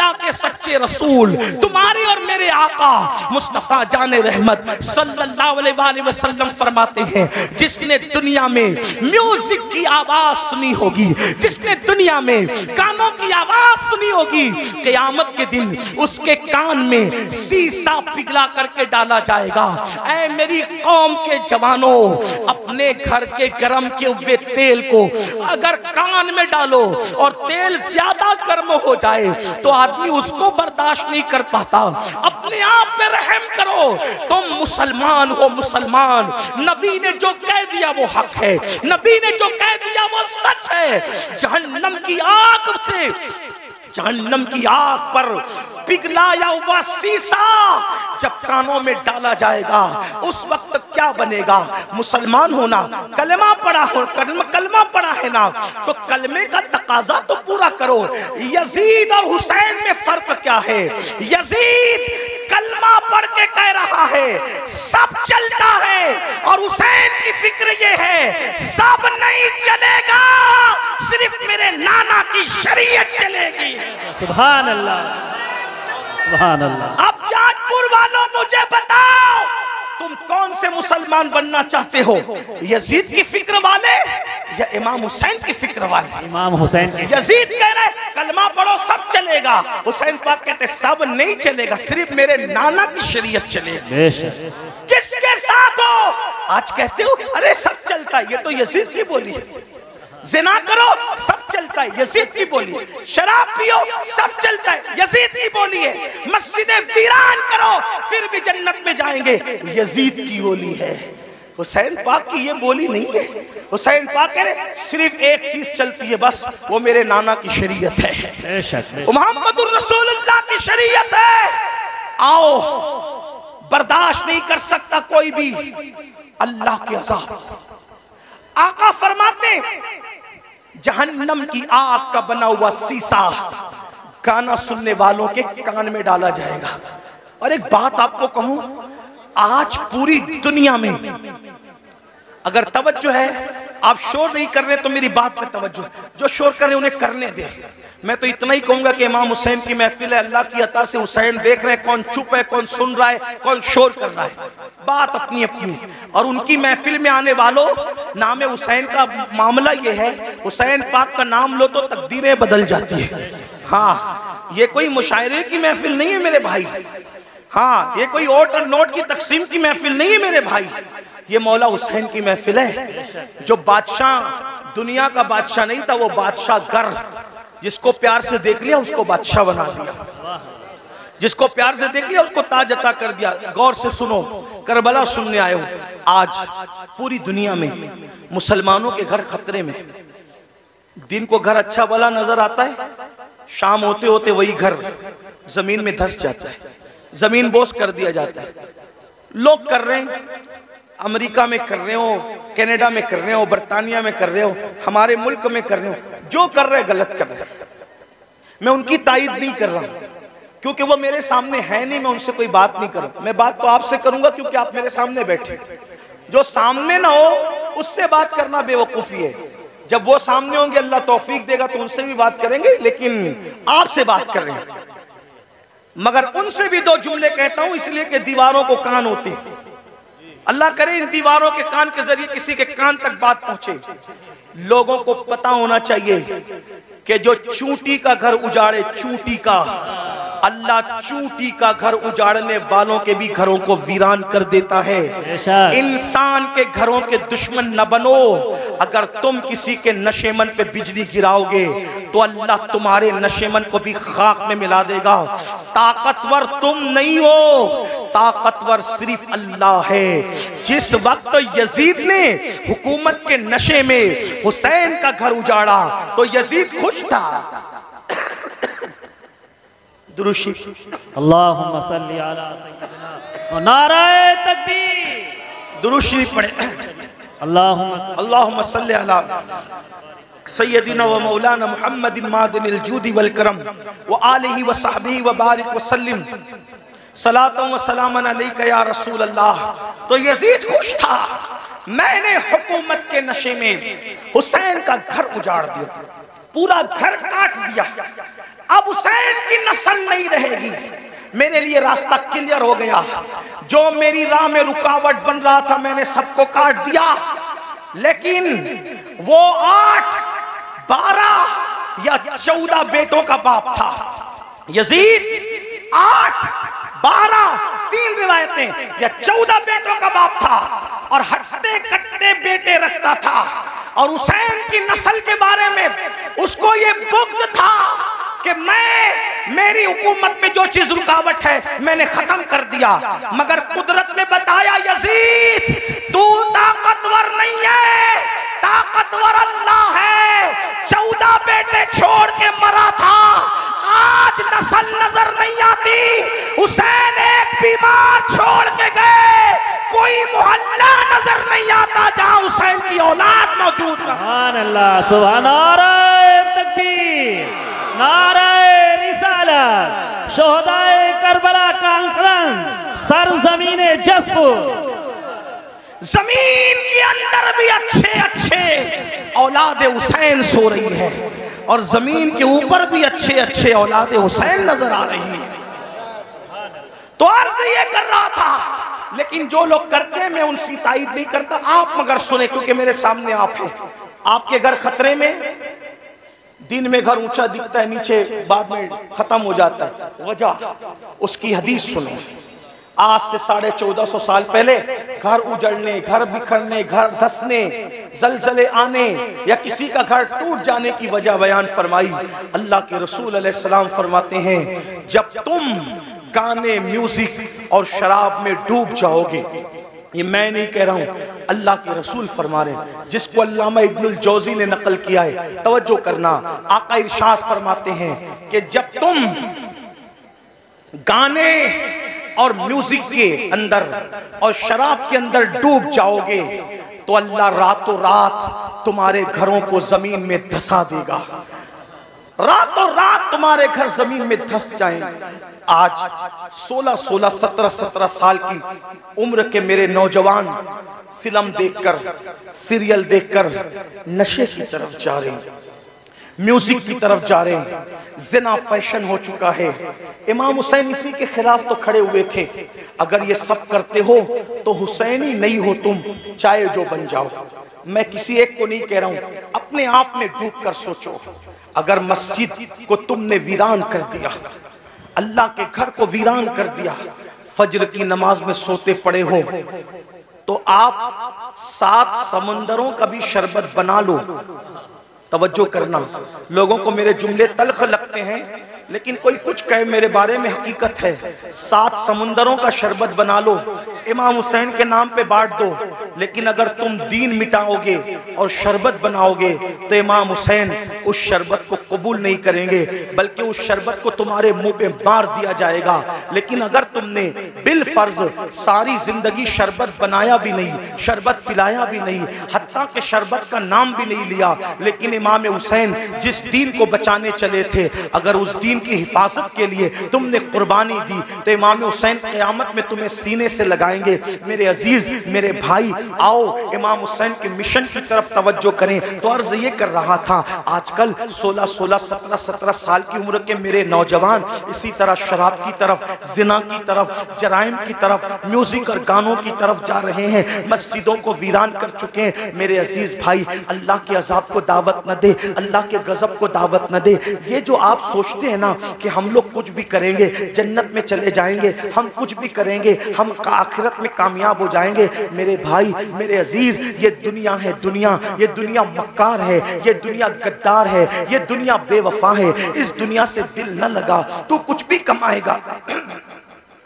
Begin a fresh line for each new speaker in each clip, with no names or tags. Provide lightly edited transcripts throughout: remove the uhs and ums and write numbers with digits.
खुदा के सच्चे रसूल, तुम्हारे और मेरे आका मुस्तफा जाने रहमत सल्लल्लाहु अलैहि वसल्लम फरमाते हैं, जिसने दुनिया में म्यूजिक की आवाज सुनी होगी, जिसने दुनिया में गानों की आवाज सुनी होगी, क़यामत के दिन उसके कान में शीशा पिघला करके डाला जाएगा। ऐ मेरी कौम के जवानों, अपने घर के गरम किए हुए तेल को अगर कान में डालो और तेल ज्यादा गर्म हो जाए तो आदमी उसको बर्दाश्त नहीं कर पाता। अपने आप पे रहम करो, तुम मुसलमान हो मुसलमान। नबी ने जो कह दिया वो हक है, नबी ने जो कह दिया वो सच है। जहन्नम की आग से, जहन्नम की आग पर पिघलाया हुआ शीशा जब कानों में डाला जाएगा उस वक्त क्या बनेगा? मुसलमान होना, कलमा पढ़ा हो, कलमा पढ़ा है ना, तो कलमे का तकाजा तो पूरा करो। यजीद और हुसैन में फर्क क्या है? यजीद कलमा पढ़ के कह रहा है सब चलता है, और हुसैन की फिक्र ये है सब नहीं चलेगा, सिर्फ मेरे नाना की शरीयत चलेगी।
सुभान अल्लाह, सुभान अल्लाह।
अब जाजपुर वालों मुझे बताओ, तुम कौन से मुसलमान बनना चाहते हो? यजीद की फिक्र वाले या इमाम हुसैन की फिक्र वाले?
इमाम हुसैन की।
यजीद कह रहे कलमा पढ़ो सब चलेगा, हुसैन पाक कहते सब नहीं चलेगा, सिर्फ मेरे नाना की शरीयत चलेगी। किसके साथ हो? आज कहते हो अरे सब चलता है, ये तो यजीद की बोली है। जिना करो सब चलता है, यजीद की बोली है। शराब पियो सब चलता है, यजीद की बोली है। मस्जिदें वीरान करो फिर भी जन्नत में जाएंगे, यजीद की बोली है। हुसैन पाक की ये बोली नहीं है। हुसैन पाक कह रहे सिर्फ एक चीज चलती है बस, वो मेरे नाना की शरीयत है, मुहम्मदुर रसूलुल्लाह की शरीयत है। आओ, बर्दाश्त नहीं कर सकता कोई भी अल्लाह के अज़ाब। आका फरमाते जहन्नम की आग का बना हुआ शीशा गाना सुनने वालों के कान में डाला जाएगा। और एक बात आपको कहूं, आज पूरी दुनिया में अगर तवज्जो है, आप शोर नहीं कर रहे तो मेरी बात पे तवज्जो, जो शोर कर रहे उन्हें करने दे। मैं तो इतना ही कहूंगा कि इमाम हुसैन की महफिल है, अल्लाह की अता से हुसैन देख रहे हैं, कौन चुप है, कौन सुन रहा है, कौन शोर कर रहा है, बात अपनी अपनी। और उनकी महफिल में आने वालों, नाम हुसैन का मामला ये है, हुसैन पाक का नाम लो तो तकदीरें बदल जाती है। हाँ, ये कोई मुशायरे की महफिल नहीं है मेरे भाई। हाँ, ये कोई ओट और नोट की तकसीम की महफिल नहीं है मेरे भाई। ये मौला हुसैन की महफिल है। जो बादशाह दुनिया का बादशाह नहीं था, वो बादशाह गर, जिसको प्यार से देख लिया उसको बादशाह बना दिया, जिसको प्यार से देख लिया उसको ताज अता कर दिया। गौर से सुनो, करबला सुनने आए हो। आज पूरी दुनिया में मुसलमानों के घर खतरे में। दिन को घर अच्छा भला नजर आता है, शाम होते होते वही घर जमीन में धंस जाता है, जमीन बोस कर दिया जाता है। लोग कर रहे हैं, अमेरिका में कर रहे हो, कनाडा में कर रहे हो, बर्तानिया में कर रहे हो, हमारे मुल्क में कर रहे हो, जो कर रहे गलत कर रहे। मैं उनकी तायीद नहीं कर रहा क्योंकि वो मेरे सामने है नहीं, मैं उनसे कोई बात नहीं करूं। मैं बात तो आपसे करूंगा क्योंकि आप मेरे सामने बैठे। जो सामने ना हो उससे बात करना बेवकूफी है। जब वो सामने होंगे अल्लाह तौफीक देगा तो उनसे भी बात करेंगे, लेकिन आपसे बात कर रहे हैं। मगर उनसे भी दो जुमले कहता हूं इसलिए कि दीवारों को कान होते हैं। अल्लाह करे इन दीवारों के कान के जरिए किसी के कान तक बात पहुंचे। लोगों को पता होना चाहिए कि जो चूंटी का घर उजाड़े, चूंटी का, अल्लाह चूंटी का घर उजाड़ने वालों के भी घरों को वीरान कर देता है। इंसान के घरों के दुश्मन न बनो। अगर तुम किसी के नशेमन पे बिजली गिराओगे तो अल्लाह तुम्हारे नशेमन को भी खाक में मिला देगा। ताकतवर तुम नहीं हो, ताकतवर सिर्फ अल्लाह है। जिस वक्त यजीद ने हुकूमत के नशे में हुसैन का घर उजाड़ा तो यजीद खुश था। दुरूशी
अल्लाहुम्मा सल्ली अला सय्यिदिना व नाराए तकबीर।
दुरूशी पढ़े। अल्लाहुम्मा सल्ली अला सय्यिदिना व मौलाना मुहम्मदिन मादिनिल जूदी वल करम व आलिहि व सहबिहि व बारिक व सल्लिम सलातो व सलामन अलैका या रसूल अल्लाह। तो यजीद खुश था, मैंने हुकूमत के नशे में हुसैन का घर उजाड़ दिया, पूरा घर काट दिया। अब हुसैन की नस्ल नहीं रहेगी। मेरे लिए रास्ता क्लियर हो गया। जो मेरी राह में रुकावट बन रहा था मैंने सबको काट दिया। लेकिन वो 8, 12 या 14 बेटों का बाप था। यजीद 8, 12, 3 रिवायतें या 14 बेटों का बाप था और हट्टे कट्टे बेटे रखता था। और हुसैन की नस्ल के बारे में उसको ये बुग़्ज़ था कि मेरी हुकूमत में जो चीज रुकावट है मैंने खत्म कर दिया। मगर कुदरत ने बताया यजीद तू ताकतवर नहीं है, ताकतवर अल्लाह है। 14 बेटे छोड़ के मरा था, आज नस्ल नजर नहीं आती। हुसैन एक बीमार छोड़ के गए, कोई मोहल्ला नजर नहीं आता जहां हुसैन की औलाद मौजूद है।
सुभान अल्लाह, सुभान। नारे तकबीर, नारे रिसालत, शोहदाए करबला कॉन्फ्रेंस, सरजमीन जसपुर।
जमीन के अंदर भी अच्छे अच्छे औलाद हुसैन सो रही है और जमीन के ऊपर भी अच्छे अच्छे औलाद हुसैन नजर आ रही है। तो अर्ज ये कर रहा था, लेकिन जो लोग करते हैं मैं उनकी ताईद नहीं करता। आप मगर सुने, क्योंकि मेरे सामने आप हैं। आपके घर खतरे में, दिन में घर ऊंचा दिखता है, नीचे बाद में खत्म हो जाता है। वजह उसकी हदीस सुने। आज से 1450 साल पहले घर उजड़ने, घर बिखरने, घर धंसने, जलजले आने या किसी का घर टूट जाने की वजह बयान फरमाई। अल्लाह के रसूल अलैहिस्सलाम फरमाते हैं जब तुम गाने, म्यूजिक और शराब में डूब जाओगे, ये मैं नहीं कह रहा हूं, अल्लाह के रसूल फरमा रहे हैं, जिसको अल्लामा इब्नुल जौजी ने नकल किया है। तवज्जो करना, आका इरशाद फरमाते हैं कि जब तुम गाने और म्यूजिक के अंदर और शराब के अंदर डूब जाओगे तो अल्लाह रातों रात तुम्हारे घरों को जमीन में धंसा देगा। रातों रात तुम्हारे घर जमीन में धंस जाएंगे। आज 16-16, 17-17 साल की उम्र के मेरे नौजवान फिल्म देखकर, सीरियल देखकर नशे की तरफ जा रहे हैं, म्यूजिक की तरफ जा रहे हैं। जिना फैशन हो चुका है। इमाम हुसैन इसी के खिलाफ तो खड़े हुए थे। अगर ये सब करते हो तो हुसैनी नहीं हो तुम, चाहे जो बन जाओ। मैं किसी एक को नहीं कह रहा हूं, अपने आप में डूब कर सोचो। अगर मस्जिद को तुमने वीरान कर दिया, अल्लाह के घर को वीरान कर दिया, फज्र की नमाज में सोते पड़े हो, तो आप 7 समुंदरों का भी शरबत बना लो। तवज्जो करना, लोगों को मेरे जुमले तल्ख लगते हैं, लेकिन कोई कुछ कहे मेरे बारे में हकीकत है। 7 समुंदरों का शरबत बना लो, इमाम हुसैन के नाम पे बांट दो। लेकिन अगर तुम दीन मिटाओगे और शरबत बनाओगे तो इमाम हुसैन उस शरबत को कबूल नहीं करेंगे, बल्कि उस शरबत को तुम्हारे मुंह पे मार दिया जाएगा। लेकिन अगर तुमने बिल फर्ज सारी जिंदगी शरबत बनाया भी नहीं, शरबत पिलाया भी नहीं, हत्ता के शरबत का नाम भी नहीं लिया, लेकिन इमाम हुसैन जिस दीन को बचाने चले थे, अगर उस दीन की हिफाजत के लिए तुमने कुर्बानी दी तो इमाम हुसैन क़यामत में तुम्हें सीने से लगाएंगे। मेरे अजीज, मेरे भाई, आओ इमाम हुसैन के मिशन की तरफ तवज्जो करें। तो अर्ज ये कर रहा था, आजकल 16-16, 17-17 साल की उम्र के मेरे नौजवान इसी तरह शराब की तरफ, जिना की तरफ, जराइम की तरफ, म्यूजिक और गानों की तरफ जा रहे हैं, मस्जिदों को वीरान कर चुके हैं। मेरे अजीज भाई, अल्लाह के अजाब को दावत न दे, अल्लाह के गजब को दावत न दे। ये जो आप सोचते हैं ना कि हम लोग कुछ भी करेंगे जन्नत में चले जाएंगे, हम कुछ भी करेंगे हम आखिरत में कामयाब हो जाएंगे, मेरे भाई, मेरे अजीज, ये दुनिया है दुनिया, ये दुनिया मक्कार है, ये दुनिया गद्दार है, ये दुनिया बेवफा है। इस दुनिया से दिल न लगा, तू कुछ भी कमाएगा,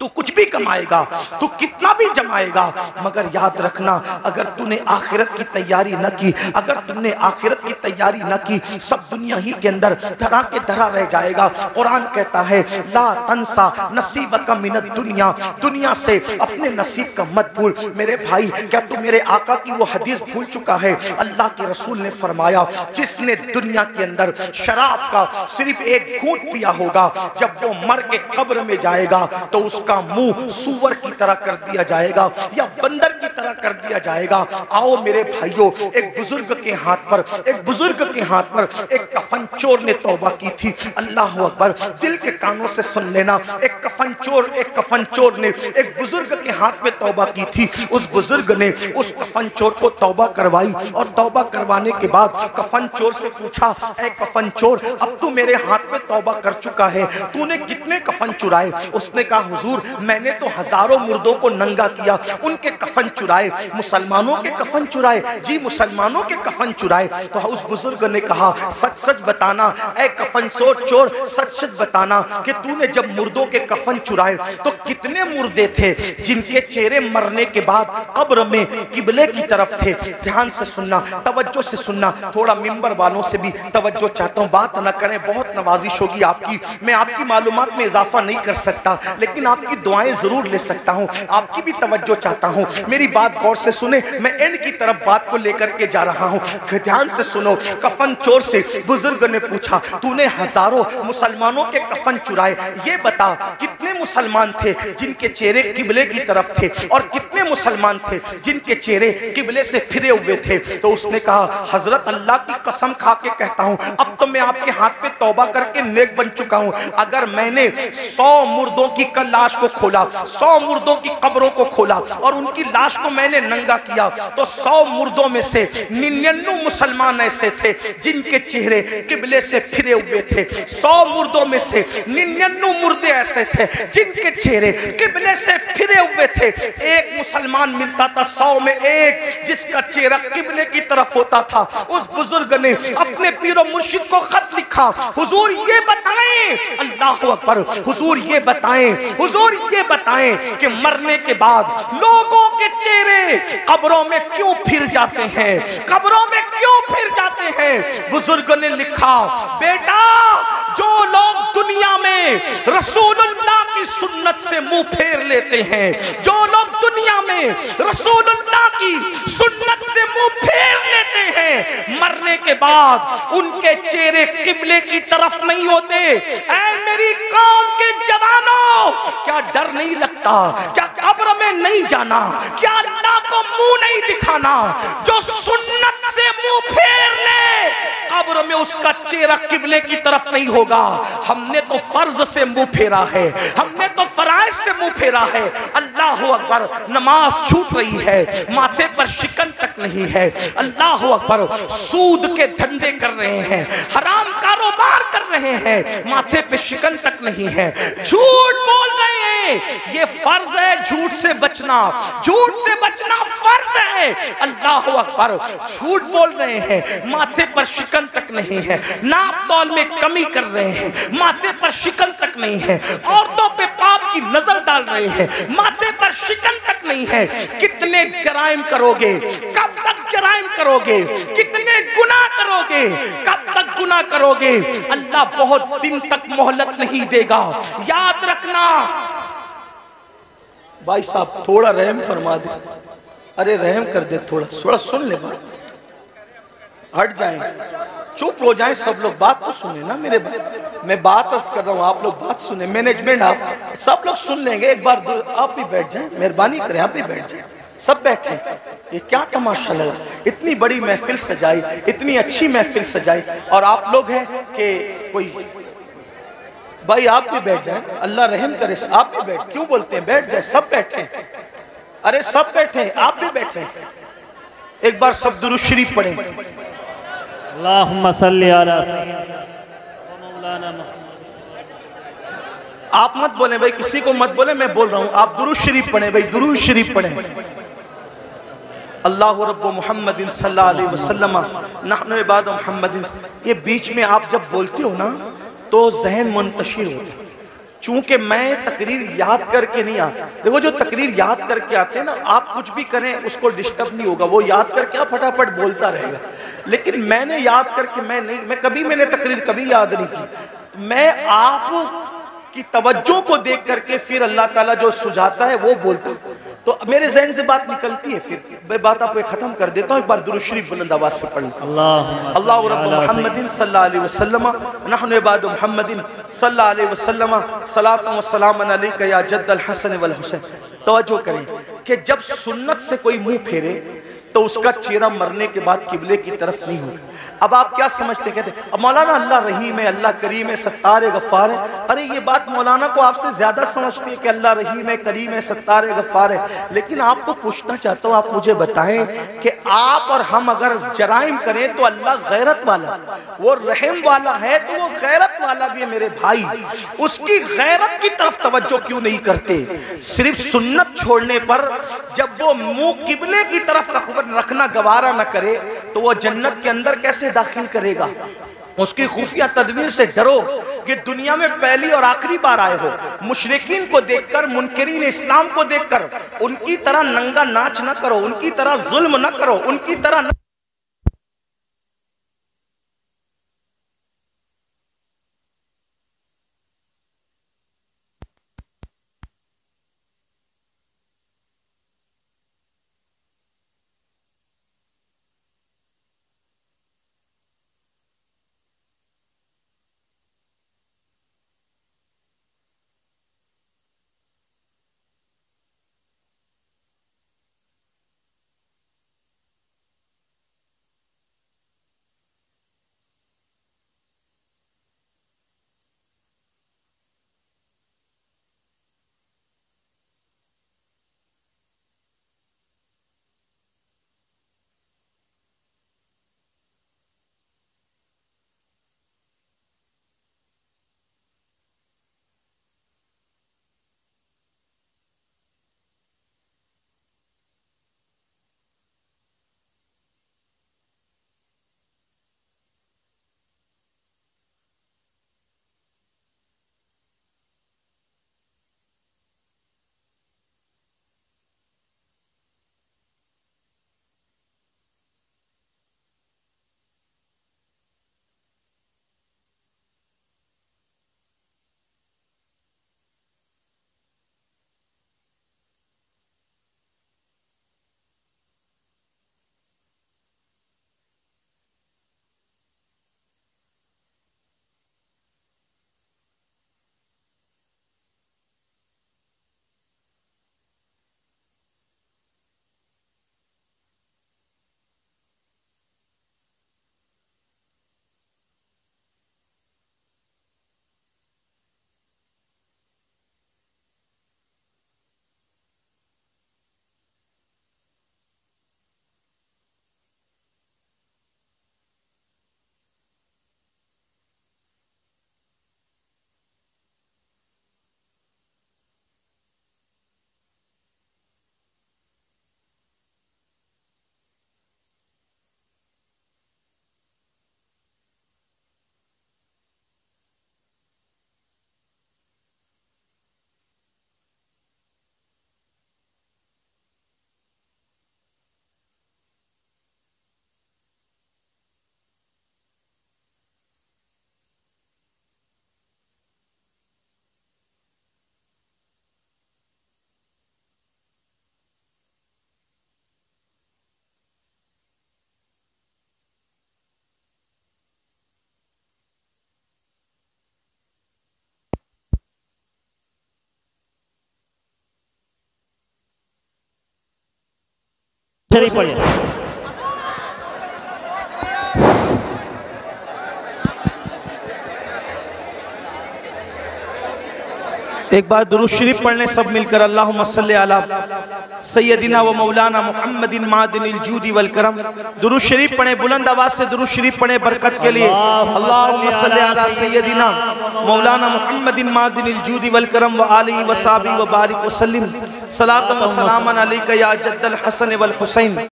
तू कुछ भी कमाएगा, तू कितना भी जमाएगा, मगर याद रखना अगर तूने आखिरत की तैयारी न की, अगर तुमने आखिरत की तैयारी न की, सब दुनिया ही के अंदर धरा के धरा रह जाएगा। कुरान कहता है ला तंसा नसीबका मिनद दुनिया, दुनिया से अपने नसीब का मत भूल। मेरे भाई, क्या तू मेरे आका की वो हदीस भूल चुका है? अल्लाह के रसूल ने फरमाया, जिसने दुनिया के अंदर शराब का सिर्फ एक घूंट पिया होगा, जब वो मर के कब्र में जाएगा तो उस उसका मुंह सूअर की तरह कर दिया जाएगा या बंदर की तरह कर दिया जाएगा। आओ मेरे भाइयों, एक बुजुर्ग के हाथ पर एक कफन चोर ने तौबा की थी। अल्लाह अकबर, दिल के कानों से सुन लेना। एक कफन चोर ने एक बुजुर्ग के हाथ में तौबा की थी। उस बुजुर्ग ने उस कफन चोर को तौबा करवाई और तौबा करवाने के बाद कफन चोर से पूछा, ऐ कफन चोर, अब तू मेरे हाथ में तौबा कर चुका है, तूने कितने कफन चुराए? उसने कहा, हुजूर मैंने तो हजारों मुर्दों को नंगा किया, उनके कफन चुराए। मुसलमानों के कफन चुराए? जी मुसलमानों के कफन चुराए। तो उस बुजुर्ग ने कहा, सच सच बताना ऐ कफन चोर, सच सच बताना कि तूने जब मुर्दों के कफन चुराए तो कितने मुर्दे थे जिनके चेहरे मरने के बाद कब्र में किबले की तरफ थे? ध्यान से सुनना, तवज्जो से सुनना। थोड़ा मिंबर वालों से भी तवज्जो चाहता हूँ, बात न करें, बहुत नवाजिश होगी आपकी। मैं आपकी मालूमात में इजाफा नहीं कर सकता, लेकिन आपकी दुआएं जरूर ले सकता हूँ। आपकी भी तवज्जो चाहता हूँ, मेरी बात गौर से सुने। मैं एंड की तरफ बात को लेकर के जा रहा हूँ, ध्यान से सुनो। कफन चोर से बुजुर्ग ने पूछा, तूने हजारों मुसलमानों के कफन चुराए, ये बता कितने मुसलमान थे जिनके चेहरे किबले की तरफ थे और कितने मुसलमान थे जिनके चेहरे किबले से फिरे हुए थे? तो उसने कहा, हजरत अल्लाह की कसम खा के कहता हूँ, अब तो मैं आपके हाथ पे तौबा करके नेक बन चुका हूँ। अगर मैंने 100 मुर्दों की लाश को खोला, 100 मुर्दों की कब्रों को खोला और उनकी लाश को मैंने नंगा किया, तो 100 मुर्दों में से 99 मुसलमान ऐसे थे जिनके चेहरे किबले से फिरे हुए थे। 100 मुर्दों में से 99 मुर्दे ऐसे थे जिनके चेहरे किबले से फिरे हुए थे। एक मुसलमान मिलता था 100 में एक जिसका चेहरा किबले की तरफ होता था। उस बुजुर्ग ने अपने पीरो मुर्शिद को खत लिखा, हुजूर ये बताएं, अल्लाह अकबर, हुजूर ये बताएं कि मरने के बाद लोगों के चेहरे कब्रों में क्यों फिर जाते हैं? बुजुर्ग ने लिखा, बेटा जो लोग दुनिया में रसूलुल्लाह की सुन्नत से मुंह फेर लेते हैं, जो लोग दुनिया में रसूलुल्लाह की सुन्नत से मुंह फेर लेते हैं, मरने के बाद उनके चेहरे किबले की तरफ नहीं होते। ऐ मेरी कौम के जवानों, क्या डर नहीं लगता? क्या कब्र में नहीं जाना? क्या अल्लाह को मुंह नहीं दिखाना? जो सुन्नत से मुंह फेर ले, कब्र में उसका चेहरा किबले की तरफ नहीं होगा। हमने तो फर्ज से मुंह फेरा है, हमने तो फराइज से मुंह फेरा है। अल्लाह अकबर, नमाज छूट रही है, माथे पर शिकन तक नहीं है। अल्लाह अकबर, सूद के धंधे कर रहे हैं, हराम कारोबार कर रहे हैं, माथे पे शिकन तक नहीं है, झूठ बोल रहे हैं। ये फर्ज है झूठ से बचना, झूठ से बचना फर्ज है। अल्लाह अकबर, झूठ बोल रहे हैं, माथे पर शिकन तक नहीं है, नाप तौल में कमी कर रहे हैं, माथे पर शिकन तक नहीं है, औरतों पे पाप की नजर डाल रहे हैं, माथे पर शिकन तक नहीं है। कितने जराइम करोगे? कब तक जराइम करोगे? कितने गुनाह करोगे? कब तक गुनाह करोगे? अल्लाह बहुत दिन तक मोहलत नहीं देगा, याद रखना। भाई साहब थोड़ा रहम फरमा दे, अरे रहम कर दे, थोड़ा सुन ले बात, हट जाएं, चुप हो जाएं सब लोग, बात तो सुने ना मेरे भाई। मैं बात कर रहा हूँ, आप लोग बात सुने, मैनेजमेंट आप सब लोग सुन लेंगे। एक बार आप भी बैठ जाएं, मेहरबानी करें, आप भी बैठ जाएं, सब बैठे। ये क्या तमाशा लगा, इतनी बड़ी महफिल सजाई, इतनी अच्छी महफिल सजाई, और आप लोग हैं कि कोई भाई आप भी बैठ जाएं, अल्लाह रहम करे, आप भी बैठ, क्यों बोलते हैं बैठ जाए, सब बैठे, अरे सब बैठे, आप भी बैठे। एक बार सब दुरूद शरीफ पढ़ें।
अल्लाहुम्मा सल्ली अला मौलाना।
आप मत बोले भाई, किसी को मत बोले, मैं बोल रहा हूं, आप दुरूद शरीफ पढ़ें भाई, दुरूद शरीफ पढ़ें। अल्लाहु रब्बु मुहम्मदिन सल्लल्लाहु अलैहि वसल्लम नहनु इबादु मुहम्मदिन। ये बीच में आप जब बोलते हो ना तो जहन मुंतशिर होता है। चूंकि मैं तकरीर याद करके नहीं आता, देखो जो तकरीर याद करके आते हैं ना, आप कुछ भी करें उसको डिस्टर्ब नहीं होगा, वो याद करके आप फटाफट बोलता रहेगा। लेकिन मैंने याद करके मैंने तकरीर कभी याद नहीं की। मैं आप की तवज्जो को देख करके फिर अल्लाह ताला जो सुझाता है वो बोलता। तो मेरे ज़हन से बात निकलती है, फिर मैं बात आपको खत्म कर देता हूँ। एक बार दुरूद शरीफ बुलंद आवाज से पढ़ लो। अल्लाह रब्बु मुहम्मदिन सल्लल्लाहु अलैहि वसल्लम नहनु इबादु मुहम्मदिन सल्लल्लाहु अलैहि वसल्लम सलातु व सलामुन अलैका या जद्दल हसन वल हुसैन। तवज्जो करें कि जब सुन्नत से कोई मुंह फेरे तो उसका चेहरा मरने के बाद किबले की तरफ नहीं होगा। अब आप क्या समझते, कहते अब मौलाना अल्लाह रहीम है, अल्लाह करीम है, सत्तार है, गफ्फार है। अरे ये बात मौलाना को आपसे ज्यादा समझती है कि अल्लाह रहीम है, करीम है, सत्तार है, गफ्फार है। लेकिन आपको पूछना चाहता हूँ, आप मुझे बताएं कि आप और हम अगर जराइम करें तो अल्लाह गैरत वाला, वो रहम वाला है तो वो गैरत वाला भी है मेरे भाई। उसकी गैरत की तरफ तवज्जो क्यों नहीं करते? सिर्फ सुन्नत छोड़ने पर जब वो मुंह किबले की तरफ रखना गवारा न करे तो वो जन्नत के अंदर कैसे दाखिल करेगा? उसकी खुफिया तदबीर से डरो कि दुनिया में पहली और आखिरी बार आए हो। मुशरिकीन को देखकर, मुनकरीन इस्लाम को देखकर उनकी तरह नंगा नाच न करो, उनकी तरह जुल्म न करो, उनकी तरह न...
चलिए पढ़िए।
एक बार दुरूद शरीफ पढ़ने सब मिलकर। अल्लाहुम्मा सल्ली अला सय्यदिना व मौलाना मुहम्मदिन मादिनिल जूदी वल करम। दुरूद शरीफ पढ़े, बुलंद आवाज से दुरूद शरीफ पढ़े बरकत के लिए। अल्लाहुम्मा सल्ली अला सय्यदिना मौलाना मुहम्मदिन मादिनिल जूदी वल करम व आलिहि व सहाबी व बारिक व सल्लिम सलातन व सलामन अलैका या जद्दल हसन वल हुसैन।